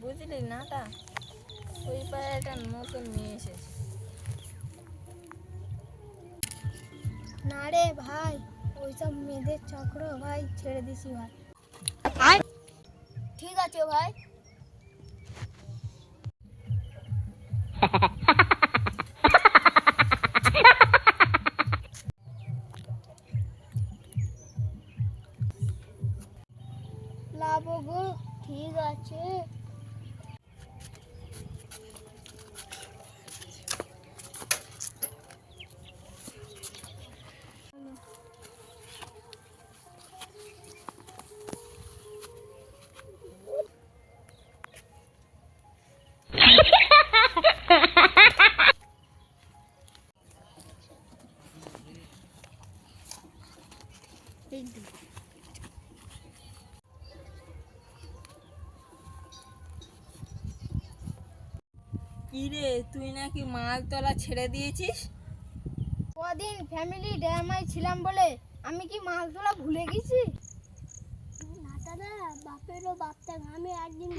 বুঝলি নাটা ওই পায়ে একটা নতুন মেয়ে এসেছে। না রে ভাই, ওইসব মেয়েদের চক্র ভাই ছেড়ে দিছি ভাই। ঠিক আছে ভাই। লাভ গো, ঠিক আছে। কি রে, তুই নাকি মালতলা ছেড়ে দিয়েছিস? কদিন ফ্যামিলি ড্রামায় ছিলাম বলে আমি কি মাছ ধরা ভুলে গেছি? না দাদা, বাপেরও বাপটা আমি একদিন